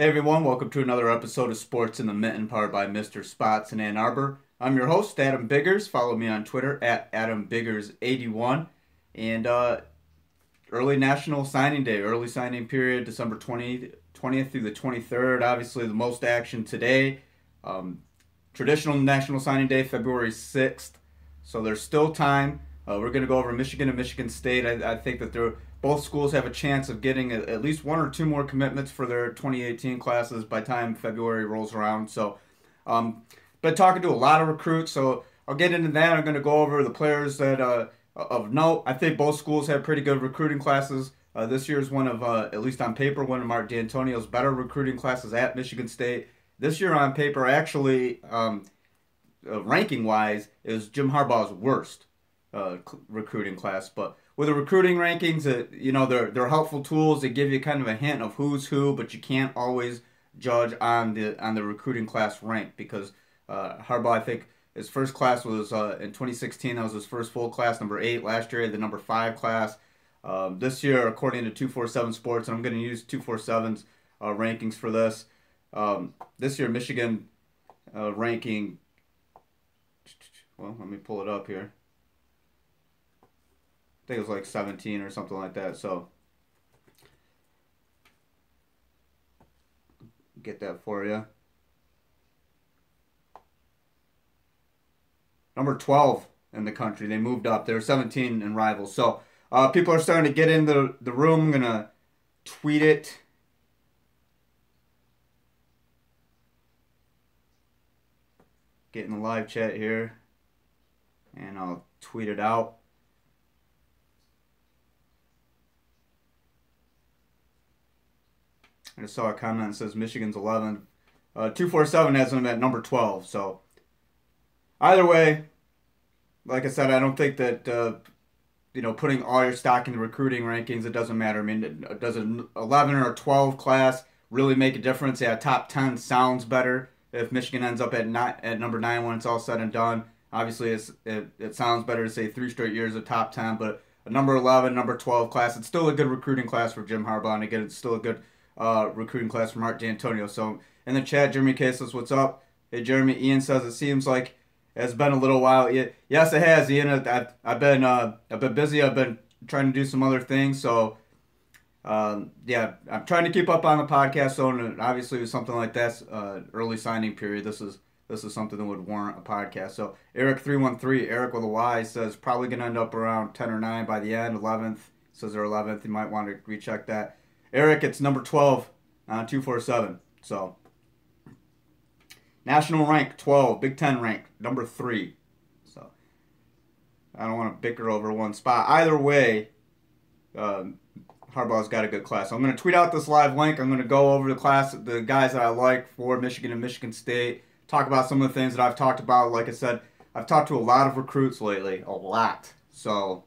Hey everyone, welcome to another episode of Sports in the Mitten, powered by Mr. Spots in Ann Arbor. I'm your host, Adam Biggers. Follow me on Twitter at AdamBiggers81. And early National Signing Day, early signing period, December 20th through the 23rd. Obviously, the most action today. Traditional National Signing Day, February 6th. So there's still time. We're going to go over Michigan and Michigan State. I think that both schools have a chance of getting at least one or two more commitments for their 2018 classes by the time February rolls around. So, been talking to a lot of recruits, so I'll get into that. I'm going to go over the players that of note. I think both schools have pretty good recruiting classes. This year is one of, at least on paper, one of Mark D'Antonio's better recruiting classes at Michigan State. This year on paper, actually, ranking-wise, is Jim Harbaugh's worst recruiting class. But with the recruiting rankings, they're helpful tools. They give you kind of a hint of who's who, but you can't always judge on the recruiting class rank because Harbaugh, I think his first class was in 2016. That was his first full class, number 8. Last year, he had the number 5 class. This year, according to 247 Sports, and I'm going to use 247's rankings for this. This year, Michigan ranking. Well, let me pull it up here. I think it was like 17 or something like that. So get that for you. Number 12 in the country. They moved up. They were 17 in rivals. So people are starting to get into the room. I'm going to tweet it. Get in the live chat here. And I'll tweet it out. I just saw a comment that says Michigan's 11. 247 has them at number 12. So either way, like I said, I don't think that putting all your stock in the recruiting rankings, it doesn't matter. I mean, does an 11 or a 12 class really make a difference? Yeah, top 10 sounds better if Michigan ends up at number 9 when it's all said and done. Obviously, it sounds better to say 3 straight years of top 10, but a number 11, number 12 class, it's still a good recruiting class for Jim Harbaugh, and again, it's still a good recruiting class for Mark D'Antonio. So in the chat, Jeremy K says, "What's up?" Hey, Jeremy. Ian says, "It seems like it's been a little while." Yes, it has, Ian. I've been busy. I've been trying to do some other things. So yeah, I'm trying to keep up on the podcast. So obviously, with something like that, early signing period, this is something that would warrant a podcast. So Eric313, Eric with a Y, says probably gonna end up around 10 or 9 by the end. 11th says they're 11th. You might want to recheck that. Eric, it's number 12 on 247. So, national rank 12, Big Ten rank number 3. So, I don't want to bicker over one spot. Either way, Harbaugh's got a good class. So I'm going to tweet out this live link. I'm going to go over the guys that I like for Michigan and Michigan State. Talk about some of the things that I've talked about. Like I said, I've talked to a lot of recruits lately. A lot. So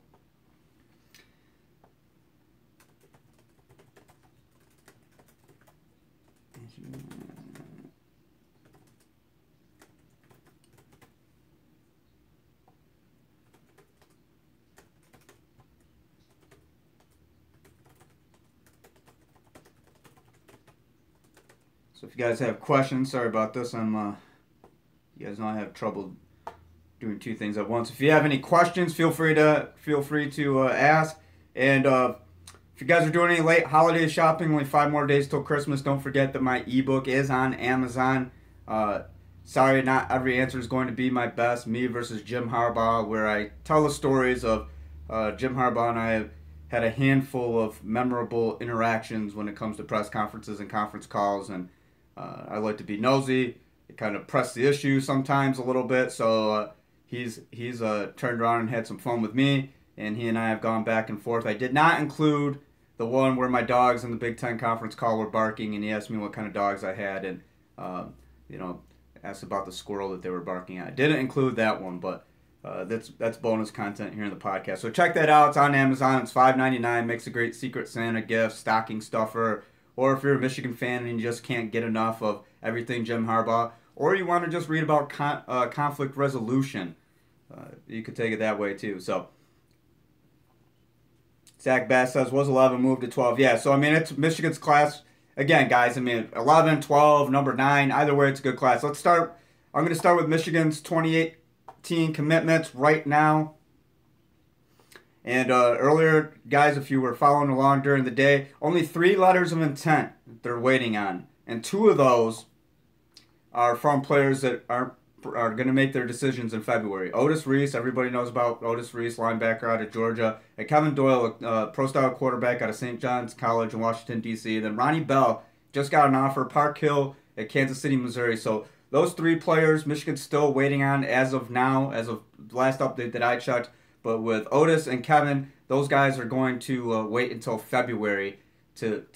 if you guys have questions, sorry about this. You guys know I have trouble doing 2 things at once. If you have any questions, feel free to ask. And if you guys are doing any late holiday shopping, only 5 more days till Christmas, don't forget that my ebook is on Amazon. Sorry, not every answer is going to be my best. Me versus Jim Harbaugh, where I tell the stories of Jim Harbaugh and I have had a handful of memorable interactions when it comes to press conferences and conference calls. And I like to be nosy, kind of press the issue sometimes a little bit. So he's turned around and had some fun with me, and he and I have gone back and forth. I did not include the one where my dogs in the Big Ten conference call were barking, and he asked me what kind of dogs I had, and asked about the squirrel that they were barking at. I didn't include that one, but that's bonus content here in the podcast. So check that out. It's on Amazon. It's $5.99. Makes a great Secret Santa gift, stocking stuffer. Or if you're a Michigan fan and you just can't get enough of everything Jim Harbaugh, or you want to just read about conflict resolution, you could take it that way too. So Zach Bass says, was 11 moved to 12? Yeah, so I mean, it's Michigan's class. again, guys, I mean, 11, 12, number 9, either way, it's a good class. Let's start. I'm going to start with Michigan's 2018 commitments right now. And earlier, guys, if you were following along during the day, only 3 letters of intent they're waiting on. And 2 of those are from players that are going to make their decisions in February. Otis Reese, everybody knows about Otis Reese, linebacker out of Georgia. And Kevin Doyle, pro-style quarterback out of St. John's College in Washington, D.C. And then Ronnie Bell just got an offer, Park Hill at Kansas City, Missouri. So those 3 players, Michigan's still waiting on as of now, as of the last update that I checked. But with Otis and Kevin, those guys are going to wait until February to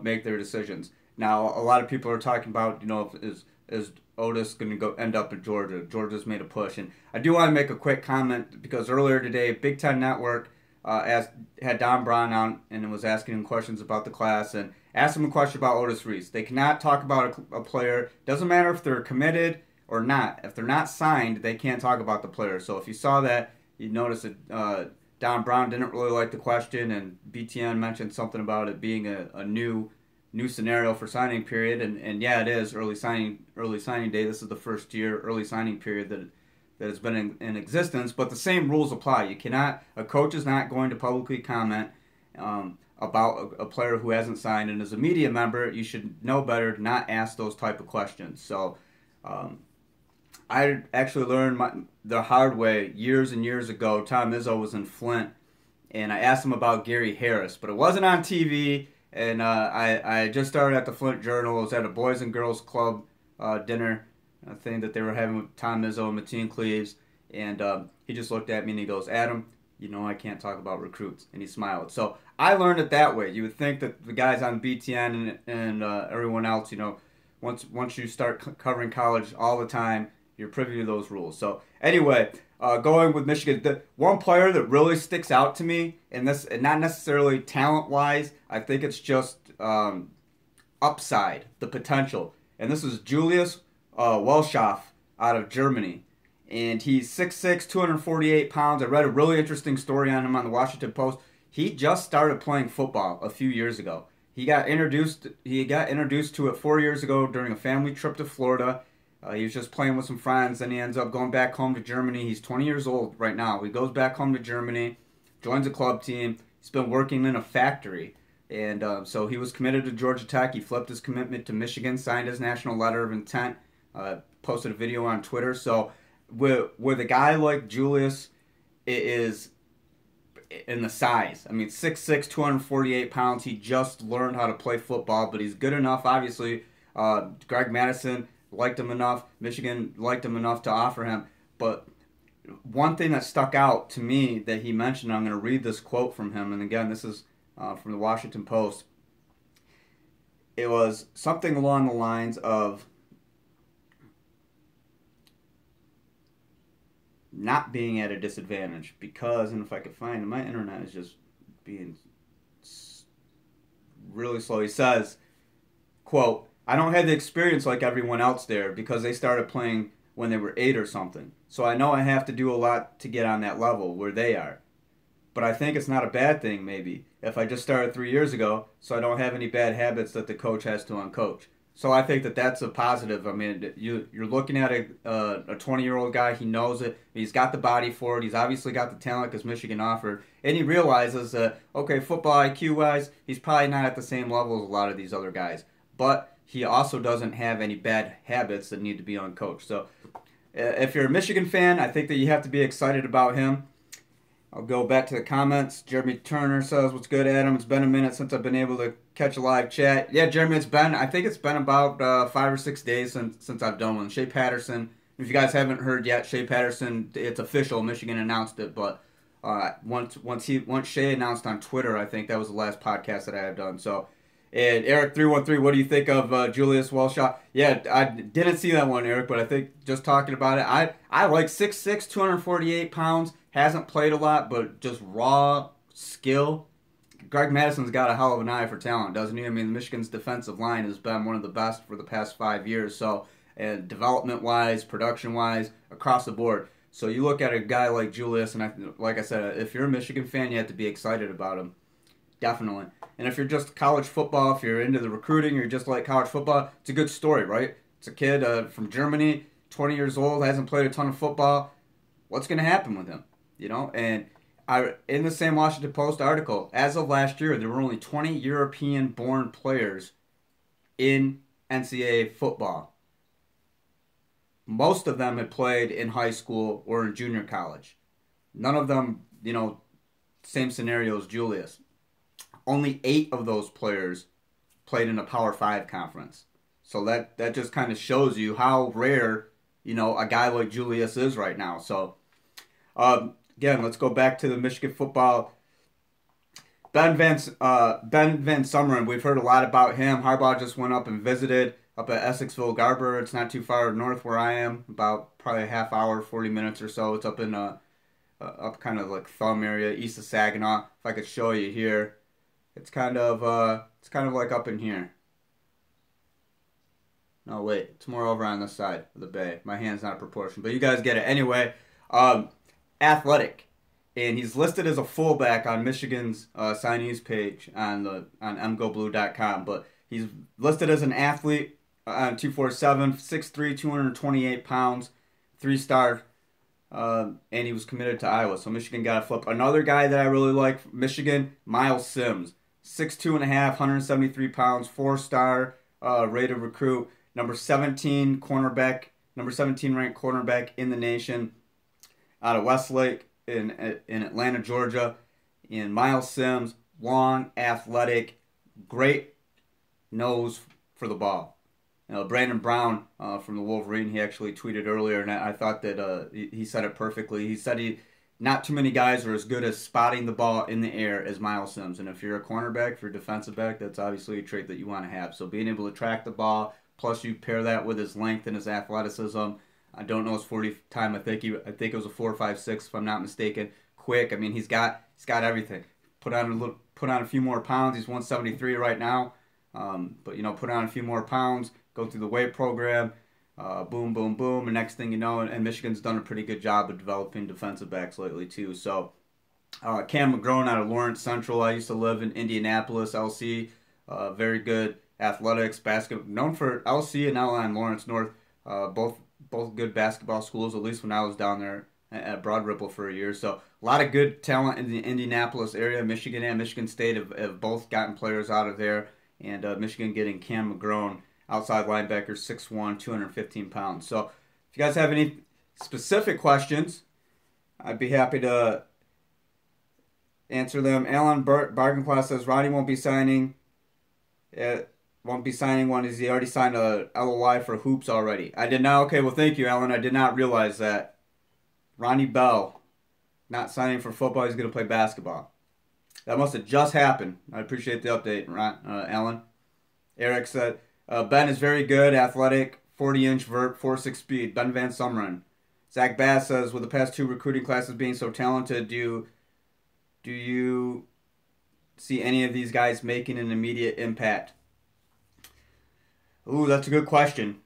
make their decisions. Now, a lot of people are talking about, is Otis going to go end up in Georgia? Georgia's made a push. And I do want to make a quick comment because earlier today, Big Ten Network had Don Brown on and was asking him questions about the class and asked him a question about Otis Reese. They cannot talk about a player. Doesn't matter if they're committed or not. If they're not signed, they can't talk about the player. So if you saw that, you notice that Don Brown didn't really like the question, and BTN mentioned something about it being a new scenario for signing period, and yeah, it is early signing day. This is the first year early signing period that has been in existence, but the same rules apply. A coach is not going to publicly comment about a player who hasn't signed, and as a media member, you should know better to not ask those type of questions. So. I actually learned the hard way years and years ago. Tom Izzo was in Flint, and I asked him about Gary Harris, but it wasn't on TV, and I just started at the Flint Journal. It was at a Boys and Girls Club dinner thing that they were having with Tom Izzo and Mateen Cleaves, and he just looked at me and he goes, "Adam, I can't talk about recruits," and he smiled. So I learned it that way. You would think that the guys on BTN and everyone else, once you start covering college all the time, you're privy to those rules. So anyway, going with Michigan, the one player that really sticks out to me, and not necessarily talent-wise, I think it's just upside, the potential. And this is Julius Welschof out of Germany. And he's 6'6", 248 pounds. I read a really interesting story on him on the Washington Post. He just started playing football a few years ago. He got introduced to it 4 years ago during a family trip to Florida. He was just playing with some friends, and he ends up going back home to Germany. He's 20 years old right now. He goes back home to Germany, joins a club team. He's been working in a factory, and so he was committed to Georgia Tech. He flipped his commitment to Michigan, signed his national letter of intent, posted a video on Twitter. So with a guy like Julius, it is in the size. I mean, 6'6", 248 pounds. He just learned how to play football, but he's good enough. Obviously, Greg Madison liked him enough. Michigan liked him enough to offer him. But one thing that stuck out to me that he mentioned, I'm going to read this quote from him. And again, this is from the Washington Post. It was something along the lines of not being at a disadvantage because, and if I could find it, my internet is just being really slow. He says, quote, "I don't have the experience like everyone else there because they started playing when they were 8 or something. So I know I have to do a lot to get on that level where they are. But I think it's not a bad thing, maybe, if I just started 3 years ago so I don't have any bad habits that the coach has to uncoach." So I think that that's a positive. I mean, you're looking at a 20-year-old guy. He knows it. He's got the body for it. He's obviously got the talent because Michigan offered. And he realizes that, okay, football IQ-wise, he's probably not at the same level as a lot of these other guys. But he also doesn't have any bad habits that need to be uncoached. So if you're a Michigan fan, I think that you have to be excited about him. I'll go back to the comments. Jeremy Turner says, "What's good, Adam? It's been a minute since I've been able to catch a live chat." Yeah, Jeremy, I think it's been about 5 or 6 days since I've done one. Shea Patterson, if you guys haven't heard yet, Shea Patterson, it's official. Michigan announced it, but once Shea announced on Twitter, I think that was the last podcast that I have done. So, and Eric313, what do you think of Julius Welschof? Yeah, I didn't see that one, Eric, but I think just talking about it, I like 6'6", 248 pounds. Hasn't played a lot, but just raw skill. Greg Madison's got a hell of an eye for talent, doesn't he? I mean, Michigan's defensive line has been one of the best for the past 5 years. So, and development-wise, production-wise, across the board. So you look at a guy like Julius, and like I said, if you're a Michigan fan, you have to be excited about him. Definitely. And if you're just college football, if you're into the recruiting, or you just like college football, it's a good story, right? It's a kid from Germany, 20 years old, hasn't played a ton of football. What's going to happen with him? And in the same Washington Post article, as of last year, there were only 20 European-born players in NCAA football. Most of them had played in high school or in junior college. None of them, same scenario as Julius. Only 8 of those players played in a Power 5 conference. So that just kind of shows you how rare, a guy like Julius is right now. So, again, let's go back to the Michigan football. Ben Van Sumeren, we've heard a lot about him. Harbaugh just went up and visited up at Essexville, Arbor. It's not too far north where I am, about probably a half hour, 40 minutes or so. It's up in up kind of like Thumb area, east of Saginaw. If I could show you here, it's kind of like up in here. No, wait, it's more over on this side of the bay. My hand's not in proportion, but you guys get it. Anyway, athletic. And he's listed as a fullback on Michigan's signees page on mgoblue.com. But he's listed as an athlete on 247, 6'3", 228 pounds, 3-star, and he was committed to Iowa. So Michigan got a flip. Another guy that I really like, Michigan, Miles Sims, 6'2.5", 173 pounds, 4-star rated recruit, number 17 ranked cornerback in the nation, out of Westlake in Atlanta, Georgia. And Miles Sims, long, athletic, great nose for the ball. Brandon Brown from the Wolverine, he actually tweeted earlier, and I thought that he said it perfectly. He said not too many guys are as good as spotting the ball in the air as Miles Sims. And if you're a cornerback, if you're a defensive back, that's obviously a trait that you want to have. So being able to track the ball, plus you pair that with his length and his athleticism. I don't know his 40 time. I think it was a 4.56 if I'm not mistaken. Quick. I mean, he's got everything. Put on a few more pounds. He's 173 right now. But put on a few more pounds. Go through the weight program. Boom, boom, boom. And next thing you know, and Michigan's done a pretty good job of developing defensive backs lately too. So Cam McGrone out of Lawrence Central. I used to live in Indianapolis, LC. Very good athletics, basketball. Known for LC and Outline Lawrence North. Both good basketball schools, at least when I was down there at Broad Ripple for a year. So a lot of good talent in the Indianapolis area. Michigan and Michigan State have both gotten players out of there. And Michigan getting Cam McGrone, outside linebacker, 6'1", 215 pounds. So if you guys have any specific questions, I'd be happy to answer them. Alan Barganclass says Ronnie won't be signing one. He already signed a LOI for hoops already. I did not. Okay, well, thank you, Alan. I did not realize that. Ronnie Bell not signing for football. He's going to play basketball. That must have just happened. I appreciate the update, Alan. Eric said, Ben is very good, athletic, 40-inch vert, 4.6 speed. Ben Van Sumeren. Zach Bass says, with the past 2 recruiting classes being so talented, do you see any of these guys making an immediate impact? Ooh, that's a good question.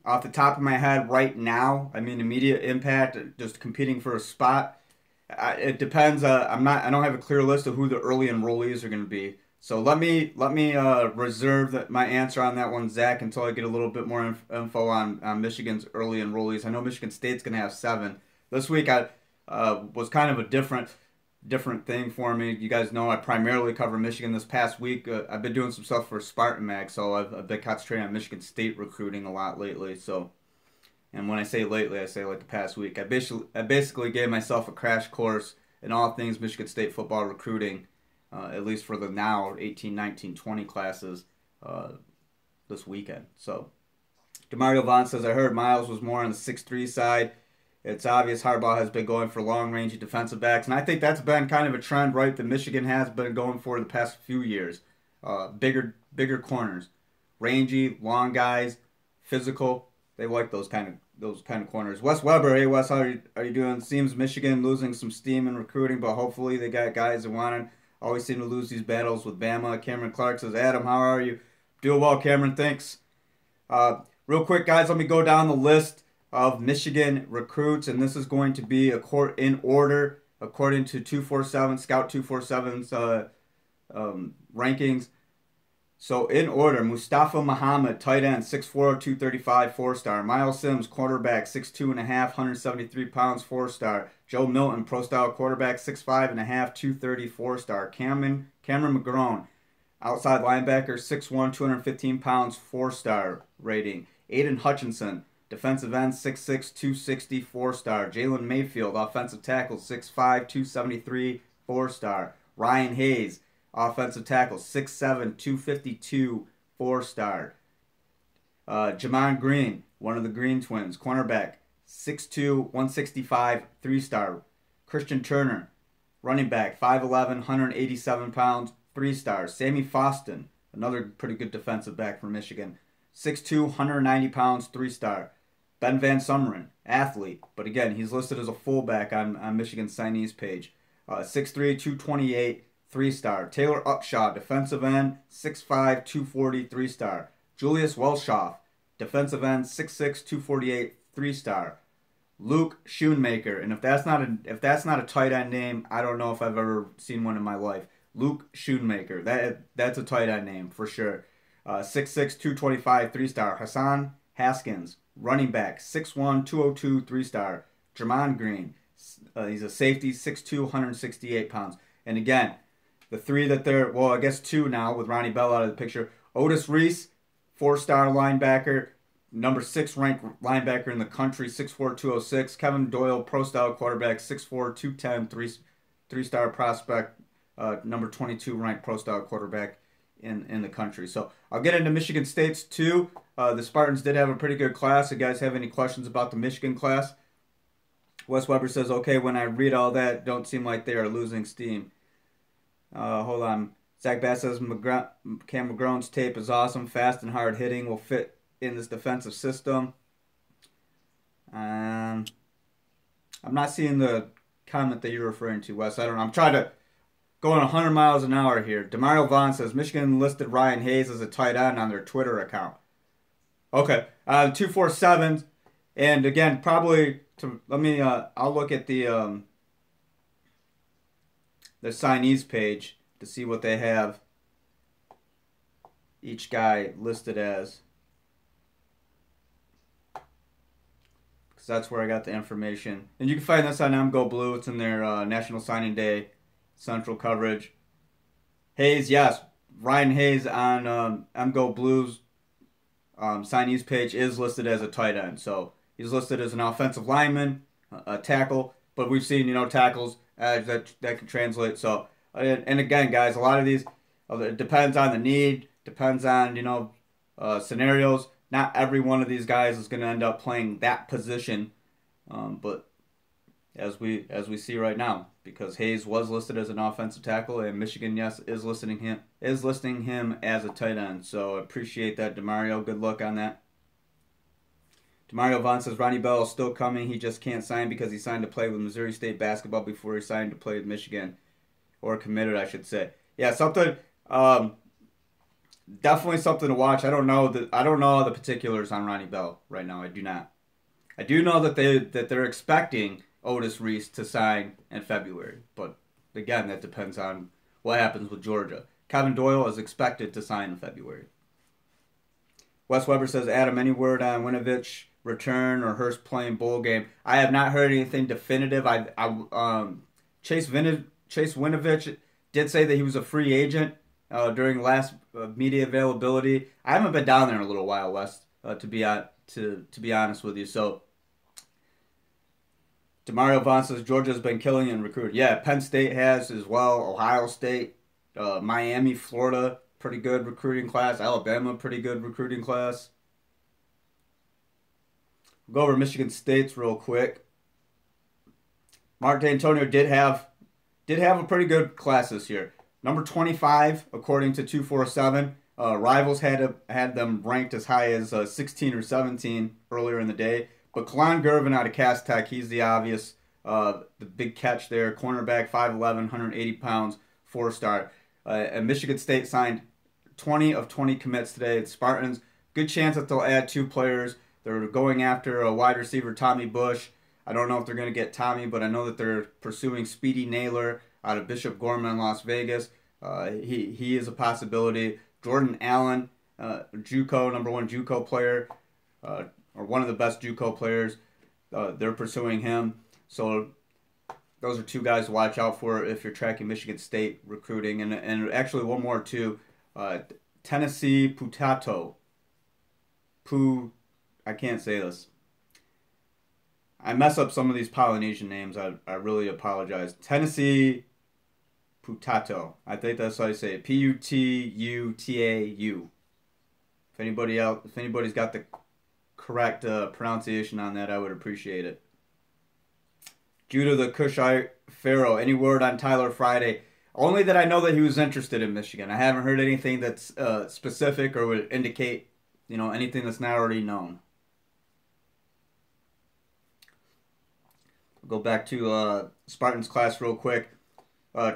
Off the top of my head right now, I mean immediate impact, just competing for a spot. It depends. I don't have a clear list of who the early enrollees are going to be. So let me reserve my answer on that one, Zach, until I get a little bit more info on Michigan's early enrollees. I know Michigan State's going to have 7. This week was kind of a different thing for me. You guys know I primarily cover Michigan. This past week, I've been doing some stuff for Spartan Mag, so I've been concentrating on Michigan State recruiting a lot lately. So, and when I say lately, I say like the past week. I basically gave myself a crash course in all things Michigan State football recruiting, at least for the now 18, 19, 20 classes this weekend. So, Demario Vaughn says, I heard Miles was more on the 6'3" side. It's obvious Harbaugh has been going for long-range defensive backs, and I think that's been kind of a trend, right, that Michigan has been going for the past few years. Bigger corners, rangy, long guys, physical. They like those kind of corners. Wes Weber, hey Wes, how are you doing? Seems Michigan losing some steam in recruiting, but hopefully they got guys that want to. Always seem to lose these battles with Bama. Cameron Clark says, Adam, how are you? Doing well, Cameron. Thanks. Real quick, guys, let me go down the list of Michigan recruits, and this is going to be in order according to 247 Scout 247's rankings. So in order, Mustafa Muhammad, tight end, 6'4", 235, 4-star. Miles Sims, quarterback, 6'2", 173 pounds, 4-star. Joe Milton, pro-style quarterback, 6'5", 230, 4-star. Cameron McGrone, outside linebacker, 6'1", 215 pounds, 4-star rating. Aiden Hutchinson, defensive end, 6'6", 260, 4-star. Jalen Mayfield, offensive tackle, 6'5", 273, 4-star. Ryan Hayes, offensive tackle, 6'7", 252, 4-star. Jamon Green, one of the Green twins, cornerback, 6'2", 165, 3-star. Christian Turner, running back, 5'11", 187 pounds, 3-star. Sammy Foston, another pretty good defensive back from Michigan, 6'2", 190 pounds, 3-star. Ben Van Sumeren, athlete, but again, he's listed as a fullback on Michigan's signees page. 6'3", 228, 3-star. Taylor Upshaw, defensive end, 6'5", 240, 3-star. Julius Welschof, defensive end, 6'6", 248, 3-star. Luke Schoonmaker, and if that's not a tight end name, I don't know if I've ever seen one in my life. Luke Schoonmaker, that's a tight end name for sure. 6'6", 225, 3-star. Hassan Haskins, running back, 6'1", 202, 3-star. Jamon Green, he's a safety, 6'2", 168 pounds. And again, the three that they're, well, I guess two now with Ronnie Bell out of the picture. Otis Reese, 4-star linebacker, number 6 ranked linebacker in the country, 6'4", 206. Kevin Doyle, pro-style quarterback, 6'4", 210, 3-star prospect, number 22 ranked pro-style quarterback in the country. So I'll get into Michigan State's too. The Spartans did have a pretty good class. If you guys have any questions about the Michigan class? Wes Weber says, okay, when I read all that, don't seem like they are losing steam. Hold on. Zach Bass says Cam McGrone's tape is awesome, fast and hard hitting, will fit in this defensive system. I'm not seeing the comment that you're referring to, Wes. I don't know. I'm trying to go on 100 miles an hour here. Demario Vaughn says Michigan listed Ryan Hayes as a tight end on their Twitter account. Okay. 247, and again, probably I'll look at the signees page to see what they have each guy listed as, because that's where I got the information. And you can find this on MGO Blue. It's in their National Signing Day Central coverage. Hayes, yes, Ryan Hayes on MGO Blue's signees page is listed as a tight end. So he's listed as an offensive lineman, a tackle, but we've seen, tackles that can translate. So, and again, guys, a lot of these, it depends on the need, depends on, scenarios. Not every one of these guys is going to end up playing that position, but as we see right now, because Hayes was listed as an offensive tackle, and Michigan, yes, is listing him as a tight end. So I appreciate that, Demario. Good luck on that. Demario Vaughn says Ronnie Bell is still coming. He just can't sign because he signed to play with Missouri State basketball before he signed to play with Michigan, or committed, I should say. Yeah, something. Definitely something to watch. I don't know all the particulars on Ronnie Bell right now. I do not. I do know that they're expecting Otis Reese to sign in February, but again, that depends on what happens with Georgia. Kevin Doyle is expected to sign in February. Wes Weber says, Adam, any word on Winovich return or Hurst playing bowl game? I have not heard anything definitive. Chase Winovich did say that he was a free agent during last media availability. I haven't been down there in a little while, Wes, to be honest with you. So Demario Vaughn says Georgia's been killing in recruiting. Yeah, Penn State has as well. Ohio State, Miami, Florida, pretty good recruiting class. Alabama, pretty good recruiting class. We'll go over Michigan State's real quick. Mark D'Antonio did have a pretty good class this year. Number 25, according to 247. Rivals had them ranked as high as 16 or 17 earlier in the day. But Kalon Gervin out of Cass Tech, he's the obvious, the big catch there. Cornerback, 5'11", 180 pounds, 4-star. And Michigan State signed 20 of 20 commits today. The Spartans, good chance that they'll add 2 players. They're going after a wide receiver, Tommy Bush. I don't know if they're going to get Tommy, but I know that they're pursuing Speedy Naylor out of Bishop Gorman in Las Vegas. He is a possibility. Jordan Allen, JUCO, number one JUCO player, or one of the best JUCO players. They're pursuing him. So those are two guys to watch out for if you're tracking Michigan State recruiting. And actually one more too. Tennessee Putato. I can't say this. I mess up some of these Polynesian names. I really apologize. Tennessee Putato. I think that's how you say it. Pututau. If anybody's got the correct pronunciation on that, I would appreciate it. Judah the Cushite Pharaoh. Any word on Tyler Friday? Only that I know that he was interested in Michigan. I haven't heard anything that's specific or would indicate, anything that's not already known. Go back to Spartans class real quick.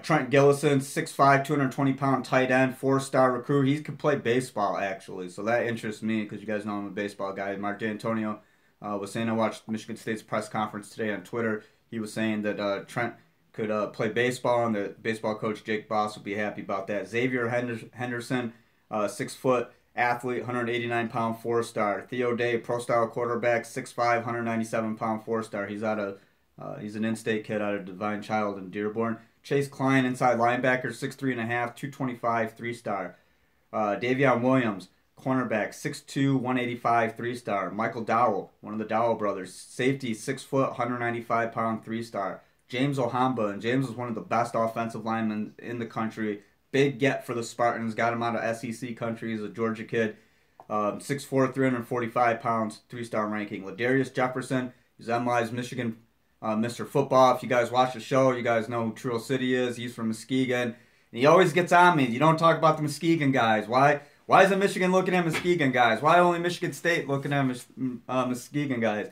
Trent Gillison, 6'5", 220-pound tight end, 4-star recruit. He could play baseball, actually, so that interests me because you guys know I'm a baseball guy. Mark D'Antonio was saying, I watched Michigan State's press conference today on Twitter. He was saying that Trent could play baseball, and the baseball coach Jake Boss would be happy about that. Xavier Henderson, 6-foot athlete, 189-pound, 4-star. Theo Day, pro-style quarterback, 6'5", 197-pound, 4-star. He's an in-state kid out of Divine Child in Dearborn. Chase Klein, inside linebacker, 6'3.5", 225, 3-star. Davion Williams, cornerback, 6'2", 185, 3-star. Michael Dowell, one of the Dowell brothers, safety, 6 foot, 195-pound, 3-star. James Ohamba, and James is one of the best offensive linemen in the country. Big get for the Spartans, got him out of SEC country. He's a Georgia kid. 6'4", 345 pounds, 3-star ranking. Ladarius Jefferson, he's MLI's Michigan Mr. Football. If you guys watch the show, you guys know who Trill City is. He's from Muskegon. And he always gets on me. You don't talk about the Muskegon guys. Why isn't Michigan looking at Muskegon guys? Why only Michigan State looking at Muskegon guys?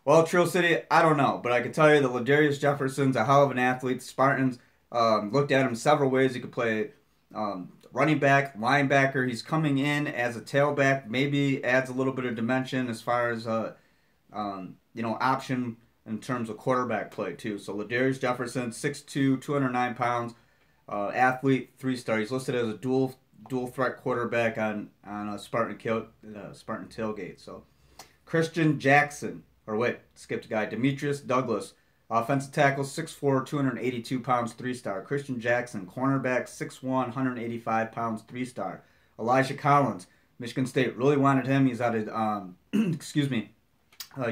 Well, Trill City, I don't know. But I can tell you that Ladarius Jefferson's a hell of an athlete. The Spartans looked at him several ways. He could play running back, linebacker. He's coming in as a tailback. Maybe adds a little bit of dimension as far as option in terms of quarterback play, too. So, Ladarius Jefferson, 6'2", 209 pounds, athlete, 3-star. He's listed as a dual threat quarterback on a Spartan tailgate. So, Christian Jackson, skipped a guy. Demetrius Douglas, offensive tackle, 6'4", 282 pounds, 3-star. Christian Jackson, cornerback, 6'1", 185 pounds, 3-star. Elijah Collins, Michigan State really wanted him. He's out of,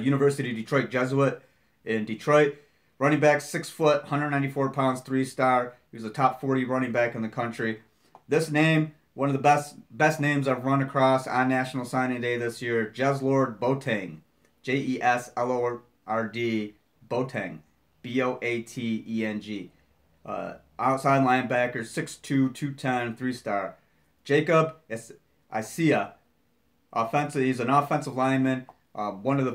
University of Detroit Jesuit in Detroit. Running back, 6 foot, 194 pounds, 3-star. He was a top 40 running back in the country. This name, one of the best names I've run across on National Signing Day this year, Jeslord Boateng. Jeslord Boateng. Boateng. Outside linebacker, 6'2", 210, 3-star. Jacob Isia. He's an offensive lineman. One of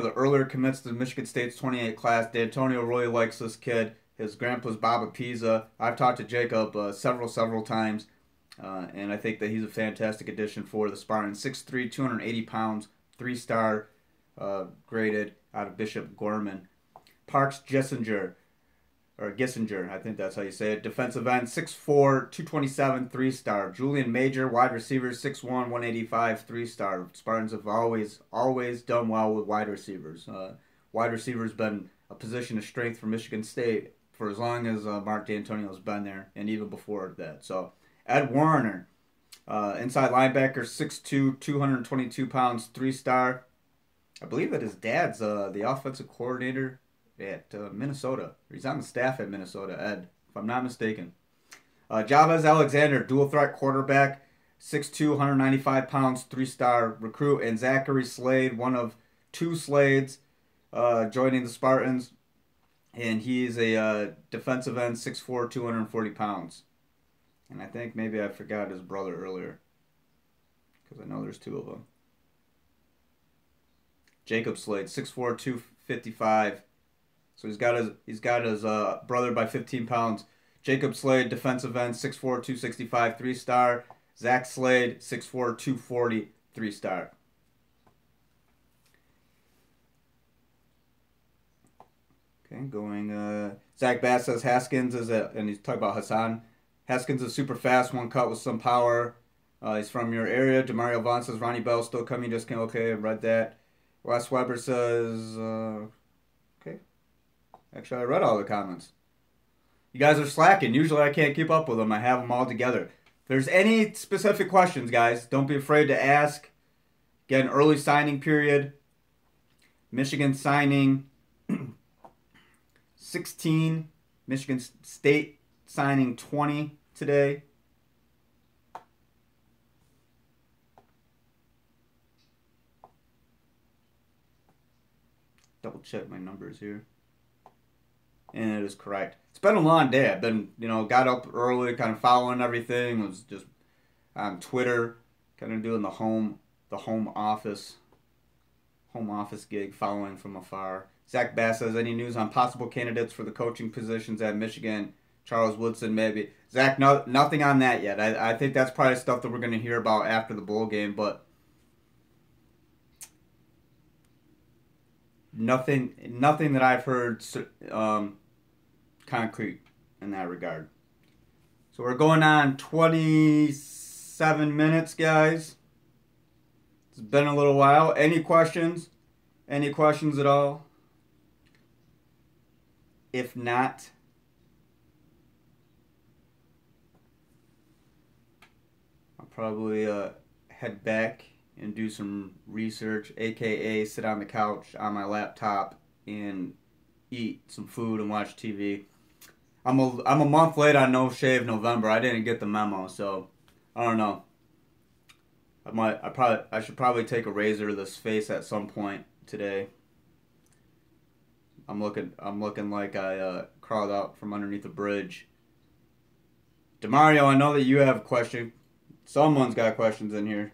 the earlier commits to Michigan State's 28 class. D'Antonio really likes this kid. His grandpa's Baba Pisa. I've talked to Jacob several times, and I think that he's a fantastic addition for the Spartans. 6'3", 280 pounds, 3-star graded out of Bishop Gorman. Parks Gissinger, I think that's how you say it. Defensive end, 6'4", 227, 3-star. Julian Major, wide receiver, 6'1", 185, 3-star. Spartans have always done well with wide receivers. Wide receiver's been a position of strength for Michigan State for as long as Mark D'Antonio's been there, and even before that. So, Ed Warner, inside linebacker, 6'2", 222 pounds, 3-star. I believe that his dad's the offensive coordinator at Minnesota. He's on the staff at Minnesota, Ed, if I'm not mistaken. Javez Alexander, dual threat quarterback, 6'2", 195 pounds, 3-star recruit. And Zachary Slade, one of two Slades joining the Spartans. And he's a defensive end, 6'4", 240 pounds. And I think maybe I forgot his brother earlier, because I know there's two of them. Jacob Slade, 6'4", 255. So he's got his brother by 15 pounds. Jacob Slade, defensive end, 6'4", 265, 3-star. Zach Slade, 6'4", 240, 3-star. Okay, going. Zach Bass says Haskins and he's talking about Hassan. Haskins is super fast, one cut with some power. He's from your area. Demario Vaughn says Ronnie Bell still coming. Just came. Okay, I read that. Wes Weber says, okay. Actually, I read all the comments. You guys are slacking. Usually I can't keep up with them. I have them all together. If there's any specific questions, guys, don't be afraid to ask. Again, early signing period. Michigan signing 16. Michigan State signing 20 today. Double check my numbers here. And it is correct. It's been a long day. I've been, got up early, kind of following everything. Was just on Twitter, kind of doing the home office gig, following from afar. Zach Bass says, any news on possible candidates for the coaching positions at Michigan? Charles Woodson, maybe. Zach, nothing on that yet. I think that's probably stuff that we're going to hear about after the bowl game, but nothing that I've heard concrete in that regard. So we're going on 27 minutes, guys. It's been a little while. Any questions? Any questions at all? If not, I'll probably head back and do some research, aka sit on the couch on my laptop and eat some food and watch TV. I'm a month late on No Shave November. I didn't get the memo, so I don't know. I should probably take a razor to this face at some point today. I'm looking like I crawled out from underneath a bridge. Demario, I know that you have a question. Someone's got questions in here.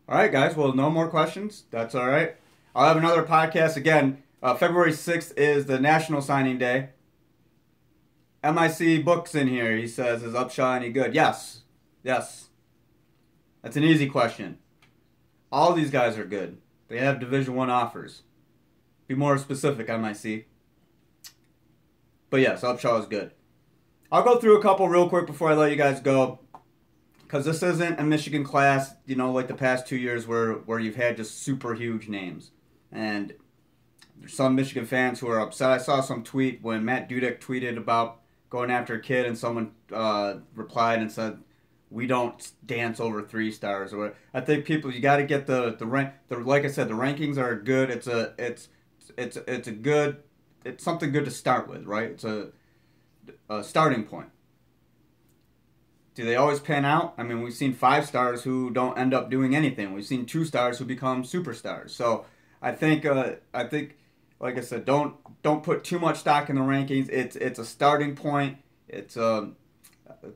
All right, guys. Well, no more questions. That's all right. I'll have another podcast again. February 6th is the National Signing Day. MIC Books in here, he says, is Upshaw any good? Yes. Yes. That's an easy question. All these guys are good. They have Division I offers. Be more specific, MIC. But yes, Upshaw is good. I'll go through a couple real quick before I let you guys go. Because this isn't a Michigan class, like the past 2 years where you've had just super huge names. And there's some Michigan fans who are upset. I saw some tweet when Matt Dudek tweeted about going after a kid, and someone replied and said, "We don't dance over 3 stars." Or whatever. I think people, you got to get the rank. Like I said, the rankings are good. It's something good to start with, right? It's a starting point. Do they always pan out? I mean, we've seen 5 stars who don't end up doing anything. We've seen 2 stars who become superstars. So I think, like I said, don't put too much stock in the rankings. It's a starting point. It's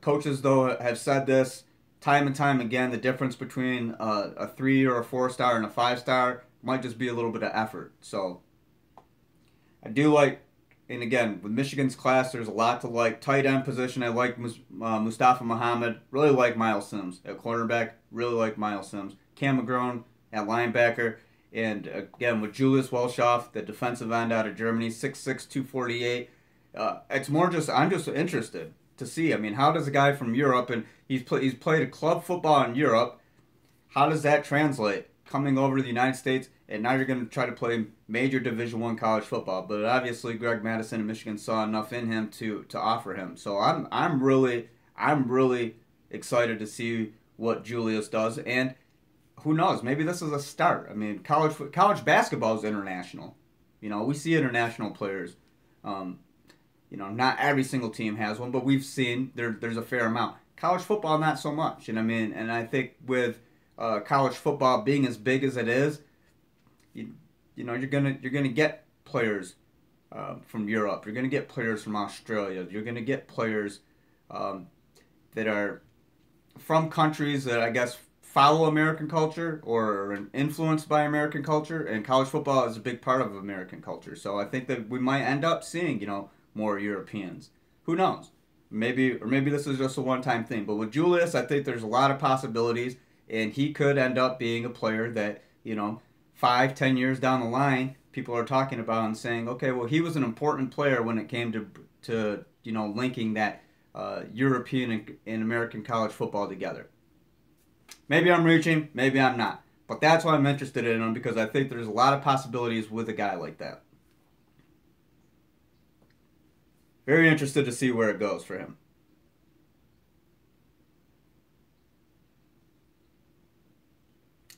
coaches though have said this time and time again. The difference between a 3 or a 4 star and a 5 star might just be a little bit of effort. So I do like. And again, with Michigan's class, there's a lot to like. Tight end position, I like Mustafa Muhammad. Really like Miles Sims. At cornerback, really like Miles Sims. Cam McGrone at linebacker. And again, with Julius Welschof, the defensive end out of Germany, 6'6", 248. It's more just, I'm just interested to see. I mean, how does a guy from Europe, and he's played a club football in Europe, how does that translate? Coming over to the United States, and now you're going to try to play major Division I college football. But obviously, Greg Madison and Michigan saw enough in him to offer him. So I'm really excited to see what Julius does, and who knows? Maybe this is a start. I mean, college basketball is international. We see international players. Not every single team has one, but we've seen there's a fair amount. College football, not so much. And I think with college football being as big as it is, you're gonna get players from Europe. You're gonna get players from Australia. You're gonna get players that are from countries that I guess follow American culture or are influenced by American culture. And college football is a big part of American culture. So I think that we might end up seeing more Europeans. Who knows? Maybe this is just a one-time thing. But with Julius, I think there's a lot of possibilities. And he could end up being a player that, 5-10 years down the line, people are talking about and saying, okay, well, he was an important player when it came to linking that European and American college football together. Maybe I'm reaching, maybe I'm not. But that's why I'm interested in him, because I think there's a lot of possibilities with a guy like that. Very interested to see where it goes for him.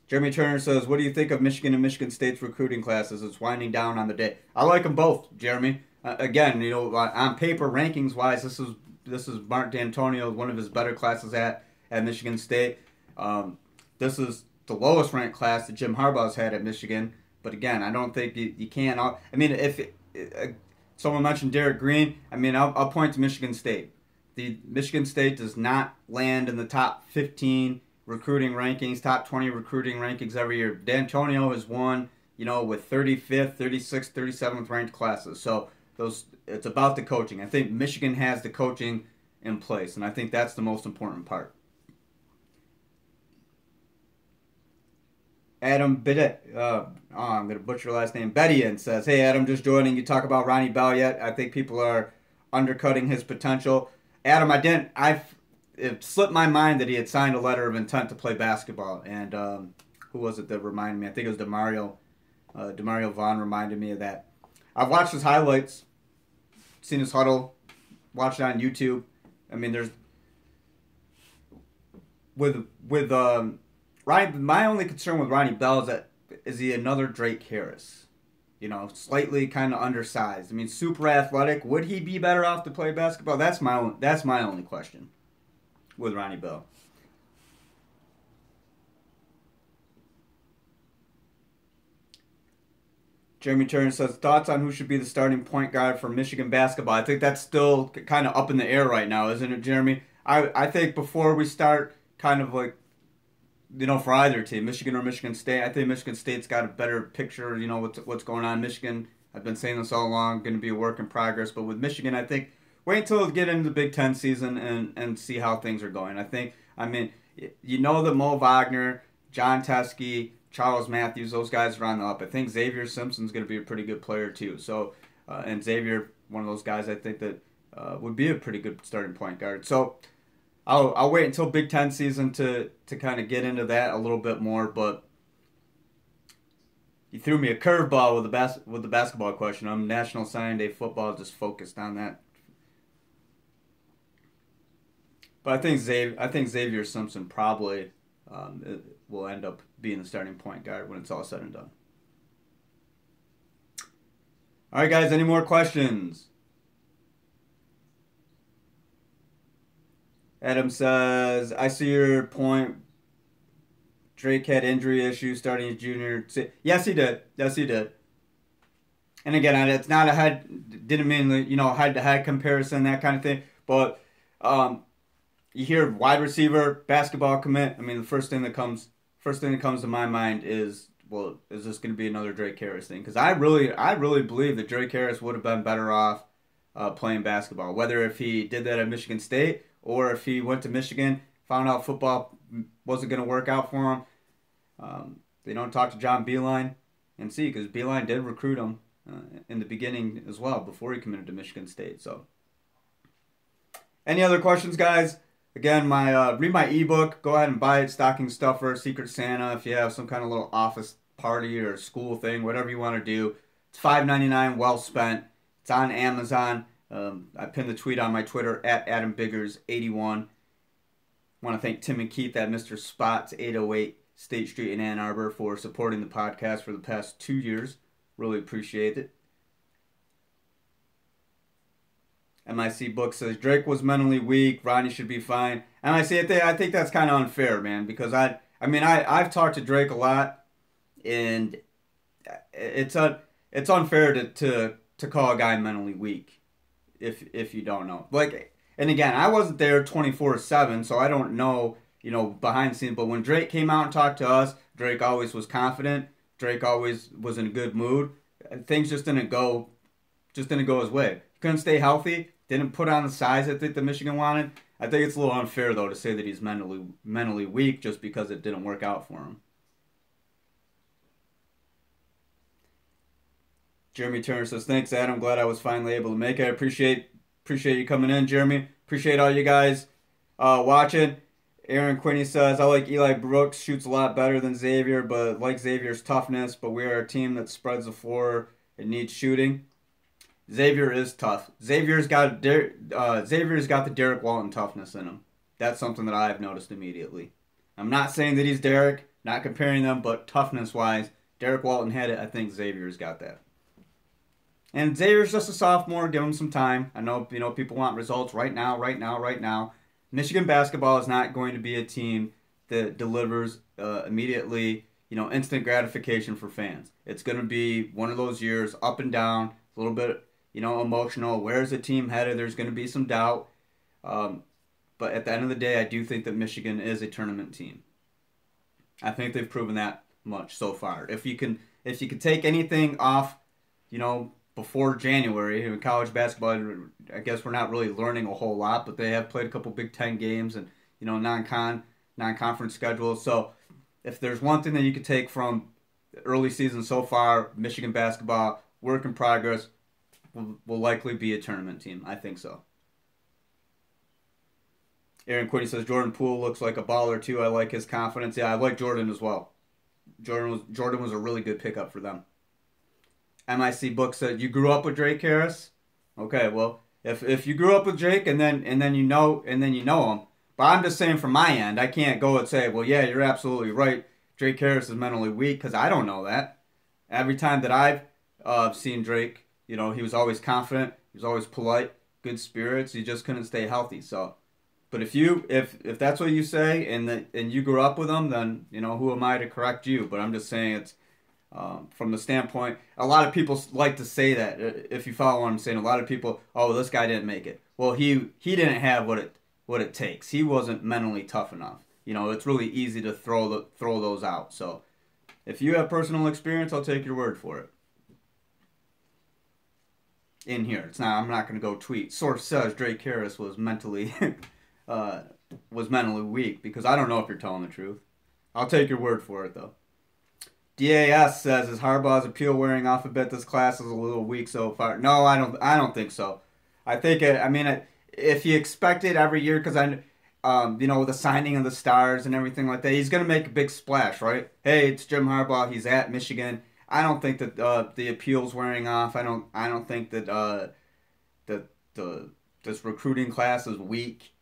Jeremy Turner says, what do you think of Michigan and Michigan State's recruiting classes? It's winding down on the day. I like them both, Jeremy. Again, on paper, rankings-wise, this is Mark D'Antonio, one of his better classes at Michigan State. This is the lowest ranked class that Jim Harbaugh's had at Michigan. But again, I don't think you can. I mean, if someone mentioned Derek Green, I mean, I'll point to Michigan State. The Michigan State does not land in the top 15 recruiting rankings, top 20 recruiting rankings every year. D'Antonio has won, with 35th, 36th, 37th ranked classes. So it's about the coaching. I think Michigan has the coaching in place, and I think that's the most important part. Adam Bidet, I'm going to butcher your last name, Bedian says, hey Adam, just joining. You talk about Ronnie Bell yet? I think people are undercutting his potential. Adam, it slipped my mind that he had signed a letter of intent to play basketball. And who was it that reminded me? I think it was Demario Vaughn reminded me of that. I've watched his highlights, seen his huddle, watched it on YouTube. I mean, there's with my only concern with Ronnie Bell is he another Drake Harris? Slightly kind of undersized. I mean, super athletic. Would he be better off to play basketball? That's my only question with Ronnie Bell. Jeremy Turner says, thoughts on who should be the starting point guard for Michigan basketball? I think that's still kind of up in the air right now, isn't it, Jeremy? I think before we start kind of like, for either team, Michigan or Michigan State, I think Michigan State's got a better picture, what's going on. Michigan, I've been saying this all along, going to be a work in progress. But with Michigan, I think wait until we get into the Big Ten season and see how things are going. That Mo Wagner, John Teskey, Charles Matthews, those guys are on the up. I think Xavier Simpson's going to be a pretty good player too. So, and Xavier, one of those guys I think that would be a pretty good starting point guard. So, I'll wait until Big Ten season to kind of get into that a little bit more. But you threw me a curveball with the basketball question. I'm National Signing Day football, just focused on that. But I think Xavier Simpson probably will end up being the starting point guard when it's all said and done. All right, guys, any more questions? Adam says, I see your point. Drake had injury issues starting his junior. Yes, he did. And again, it's not didn't mean head-to-head comparison, that kind of thing. But you hear wide receiver, basketball commit. I mean, the first thing that comes to my mind is, well, is this going to be another Drake Harris thing? Because I really believe that Drake Harris would have been better off playing basketball. Whether if he did that at Michigan State or if he went to Michigan, found out football wasn't going to work out for him. They don't talk to John Beilein and see, because Beilein did recruit him in the beginning as well before he committed to Michigan State. So, any other questions, guys? Again, read my ebook. Go ahead and buy it. Stocking Stuffer, Secret Santa. If you have some kind of little office party or school thing, whatever you want to do, it's $5.99. Well spent. It's on Amazon. I pinned the tweet on my Twitter at AdamBiggers81. Want to thank Tim and Keith at Mr. Spots 808 State Street in Ann Arbor for supporting the podcast for the past 2 years. Really appreciate it. MIC Book says Drake was mentally weak. Ronnie should be fine. MIC, I think that's kind of unfair, man, because I've talked to Drake a lot, and it's unfair to call a guy mentally weak if you don't know. Like, and again, I wasn't there 24/7, so I don't know, behind the scenes. But when Drake came out and talked to us, Drake always was confident. Drake always was in a good mood. Things just didn't go his way. He couldn't stay healthy. Didn't put on the size I think the Michigan wanted. I think it's a little unfair, though, to say that he's mentally weak just because it didn't work out for him. Jeremy Turner says, thanks, Adam. Glad I was finally able to make it. I appreciate you coming in, Jeremy. Appreciate all you guys watching. Aaron Quinney says, I like Eli Brooks. Shoots a lot better than Xavier, but like Xavier's toughness. But we are a team that spreads the floor and needs shooting. Xavier is tough. Xavier's got the Derek Walton toughness in him. That's something that I have noticed immediately. I'm not saying that he's Derek, not comparing them, but toughness-wise, Derek Walton had it. I think Xavier's got that. And Xavier's just a sophomore. Give him some time. I know people want results right now. Michigan basketball is not going to be a team that delivers immediately, instant gratification for fans. It's going to be one of those years up and down, a little bit, emotional. Where's the team headed? There's going to be some doubt. But at the end of the day, I do think that Michigan is a tournament team. I think they've proven that much so far. If you can take anything off, before January in college basketball, I guess we're not really learning a whole lot, but they have played a couple Big Ten games and non-conference schedules. So if there's one thing that you could take from the early season so far, Michigan basketball, work in progress, will likely be a tournament team. I think so. Aaron Quiddy says Jordan Poole looks like a baller too. I like his confidence. Yeah, I like Jordan as well. Jordan was a really good pickup for them. MIC Book said, you grew up with Drake Harris? Okay, well, if you grew up with Drake and then you know him, but I'm just saying from my end, I can't go and say, well, yeah, you're absolutely right. Drake Harris is mentally weak, because I don't know that. Every time that I've seen Drake, he was always confident, he was always polite, good spirits. He just couldn't stay healthy. So, but if that's what you say and you grew up with him, then who am I to correct you? But I'm just saying it's. From the standpoint, a lot of people like to say that. If you follow what I'm saying, a lot of people, oh, this guy didn't make it. Well, he didn't have what it takes. He wasn't mentally tough enough. It's really easy to throw those out. So, if you have personal experience, I'll take your word for it. In here, I'm not going to go tweet. Source says Drake Harris was mentally weak, because I don't know if you're telling the truth. I'll take your word for it though. DAS says, is Harbaugh's appeal wearing off a bit? This class is a little weak so far. No, I don't think so. I think if you expect it every year, because with the signing of the stars and everything like that, he's gonna make a big splash, right? Hey, it's Jim Harbaugh. He's at Michigan. I don't think that the appeal's wearing off. I don't think that this recruiting class is weak.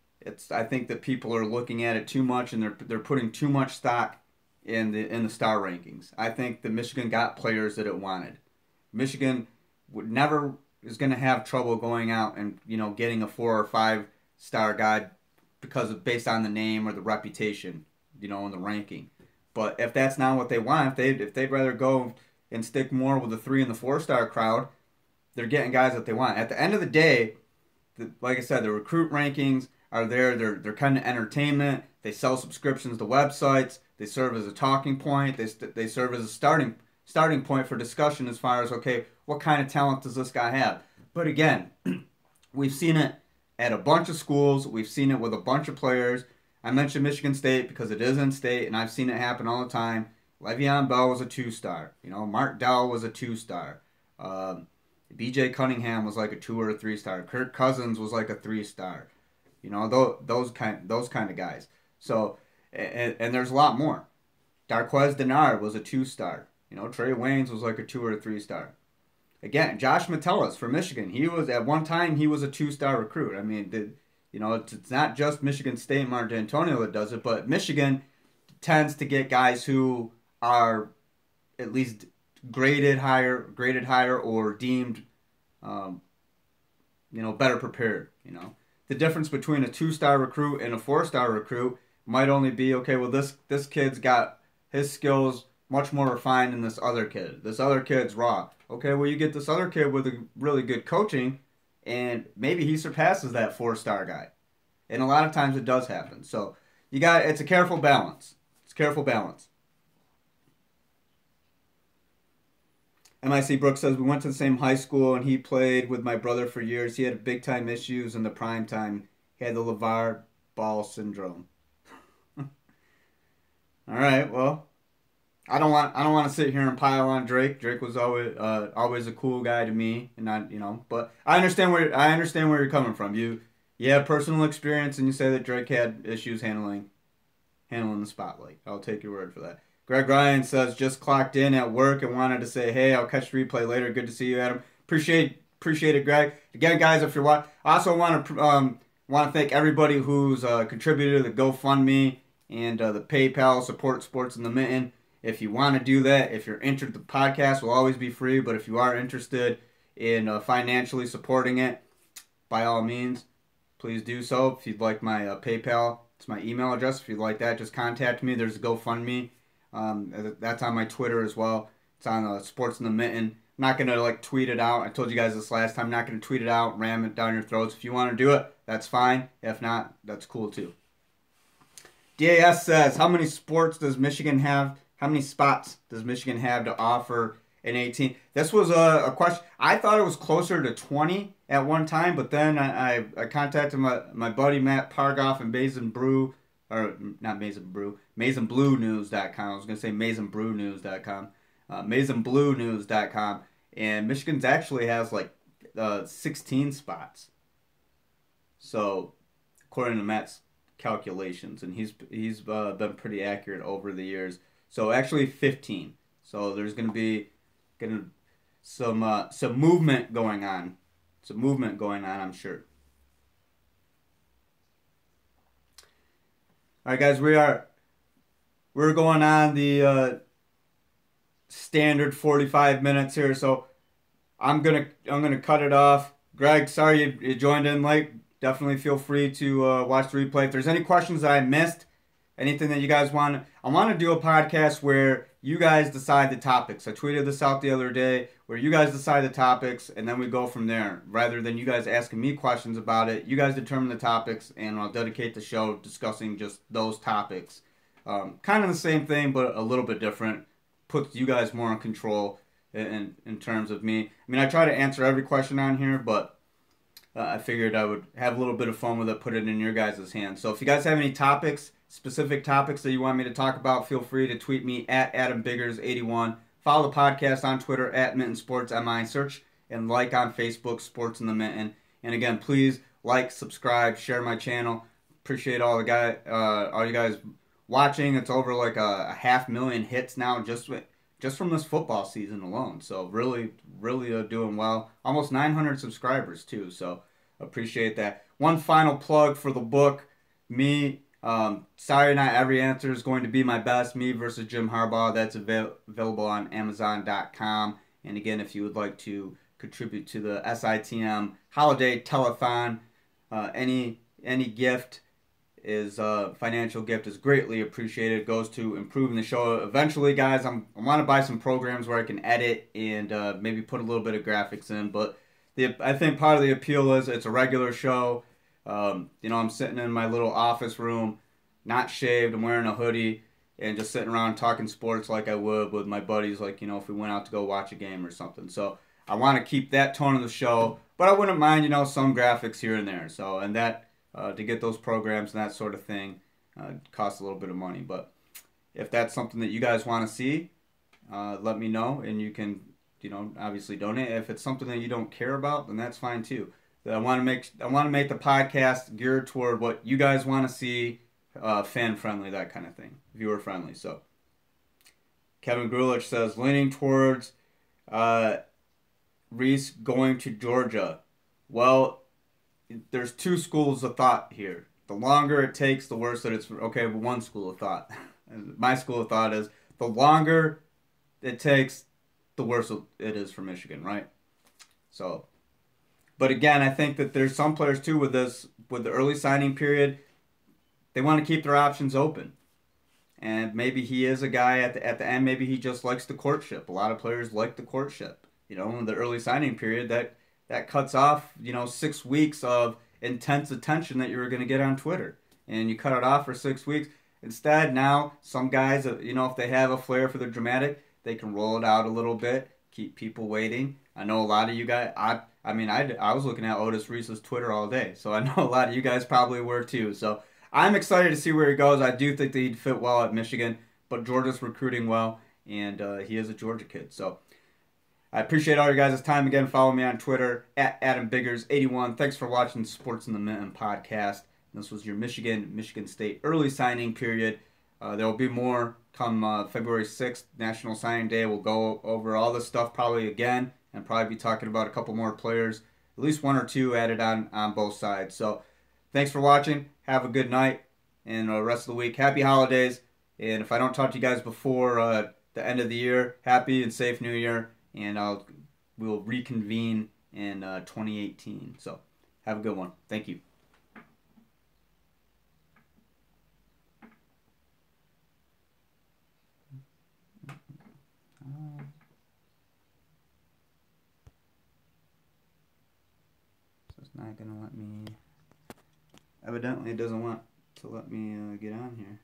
I think that people are looking at it too much, and they're putting too much stock in the star rankings. I think that Michigan got players that it wanted. Michigan is going to have trouble going out and getting a 4 or 5 star guy based on the name or the reputation, in the ranking. But if that's not what they want, if they'd rather go and stick more with the 3 and the 4 star crowd, they're getting guys that they want. At the end of the day, like I said, the recruit rankings are there. They're kind of entertainment. They sell subscriptions to websites. They serve as a talking point. They serve as a starting point for discussion as far as, okay, what kind of talent does this guy have? But again, we've seen it at a bunch of schools. We've seen it with a bunch of players. I mentioned Michigan State because it is in state, and I've seen it happen all the time. Le'Veon Bell was a 2-star. Mark Dowell was a 2-star. B.J. Cunningham was like a 2 or a 3-star. Kirk Cousins was like a 3-star. Those kind of guys. So, and there's a lot more. Darqueze Dennard was a 2-star. Trey Waynes was like a 2 or a 3-star. Again, Josh Metellus for Michigan. He was at one time he was a 2-star recruit. I mean, it's not just Michigan State and Mark D'Antonio that does it, but Michigan tends to get guys who are at least graded higher, or deemed, better prepared. The difference between a 2-star recruit and a 4-star recruit might only be, okay, well, this kid's got his skills much more refined than this other kid. This other kid's raw. Okay, well, you get this other kid with a really good coaching, and maybe he surpasses that 4-star guy. And a lot of times it does happen. So it's a careful balance. It's a careful balance. MIC Brooks says, we went to the same high school, and he played with my brother for years. He had big-time issues in the prime time. He had the LeVar Ball syndrome. All right, well, I don't want to sit here and pile on Drake. Drake was always a cool guy to me, and not but I understand where you're coming from. You have personal experience, and you say that Drake had issues handling the spotlight. I'll take your word for that. Greg Ryan says just clocked in at work and wanted to say, hey, I'll catch the replay later. Good to see you, Adam. Appreciate it, Greg. Again, guys, if you're watching, I also want to thank everybody who's contributed to the GoFundMe and the PayPal support Sports in the Mitten. If you want to do that, if you're interested, the podcast will always be free. But if you are interested in financially supporting it, by all means, please do so. If you'd like my PayPal, it's my email address. If you'd like that, just contact me. There's a GoFundMe. That's on my Twitter as well. It's on Sports in the Mitten. I'm not going to tweet it out. I told you guys this last time. I'm not going to tweet it out, ram it down your throats. If you want to do it, that's fine. If not, that's cool too. DAS says, how many spots does Michigan have to offer in 18? This was a question. I thought it was closer to 20 at one time, but then I contacted my buddy Matt Pargoff and MaisonBlueNews.com. I was going to say MaisonBrewNews.com. MaisonBlueNews.com. And Michigan's actually has 16 spots. So, according to Matt's calculations, and he's been pretty accurate over the years. So actually 15. So there's going to be some movement going on. Some movement going on, I'm sure. All right, guys, we're going on the standard 45 minutes here, so I'm gonna cut it off. Greg, sorry you joined in late. Definitely feel free to watch the replay. If there's any questions that I missed, anything that you guys want, I want to do a podcast where you guys decide the topics. I tweeted this out the other day, where you guys decide the topics, and then we go from there. Rather than you guys asking me questions about it, you guys determine the topics, and I'll dedicate the show discussing just those topics. Kind of the same thing, but a little bit different. Puts you guys more in control in terms of me. I mean, I try to answer every question on here, but I figured I would have a little bit of fun with it, put it in your guys' hands. So if you guys have any specific topics that you want me to talk about, feel free to tweet me at AdamBiggers81. Follow the podcast on Twitter at Mitten Sports MI. Search and like on Facebook, Sports in the Mitten. And again, please like, subscribe, share my channel. Appreciate all you guys watching. It's over a 500,000 hits now just from this football season alone. So really doing well. Almost 900 subscribers too. So appreciate that. One final plug for the book. Me. Sorry, not every answer is going to be my best. Me versus Jim Harbaugh. That's available on Amazon.com. And again, if you would like to contribute to the SITM holiday telethon, any gift is financial gift is greatly appreciated. It goes to improving the show. Eventually, guys, I want to buy some programs where I can edit and maybe put a little bit of graphics in. But I think part of the appeal is it's a regular show. I'm sitting in my little office room, not shaved. I'm wearing a hoodie and just sitting around talking sports like I would with my buddies, if we went out to go watch a game or something. So I want to keep that tone of the show, but I wouldn't mind, some graphics here and there. So, and that, to get those programs and that sort of thing, costs a little bit of money. But if that's something that you guys want to see, let me know, and you can, obviously donate. If it's something that you don't care about, then that's fine too. I want to make the podcast geared toward what you guys want to see, fan friendly, that kind of thing, viewer friendly. So Kevin Grulich says leaning towards Reese going to Georgia. Well, there's two schools of thought here. The longer it takes, the worse that it's. Okay, but one school of thought. My school of thought is the longer it takes, the worse it is for Michigan, right? So. But again, I think that there's some players too with the early signing period, they want to keep their options open. And maybe he is a guy at the end, maybe he just likes the courtship. A lot of players like the courtship. In the early signing period, that cuts off, 6 weeks of intense attention that you were going to get on Twitter. And you cut it off for 6 weeks. Instead, now, some guys, if they have a flair for the dramatic, they can roll it out a little bit, keep people waiting. I know a lot of you guys, I was looking at Otis Reese's Twitter all day, so I know a lot of you guys probably were too. So I'm excited to see where he goes. I do think that he'd fit well at Michigan, but Georgia's recruiting well, and he is a Georgia kid. So I appreciate all your guys' time. Again, follow me on Twitter at AdamBiggers81. Thanks for watching the Sports in the Mitten podcast. This was your Michigan State early signing period. There will be more come February 6th, National Signing Day. We'll go over all this stuff probably again and probably be talking about a couple more players, at least one or two added on both sides. So thanks for watching. Have a good night and the rest of the week. Happy holidays. And if I don't talk to you guys before the end of the year, happy and safe New Year. And we'll reconvene in 2018. So have a good one. Thank you. So it's not going to let me... Evidently it doesn't want to let me get on here.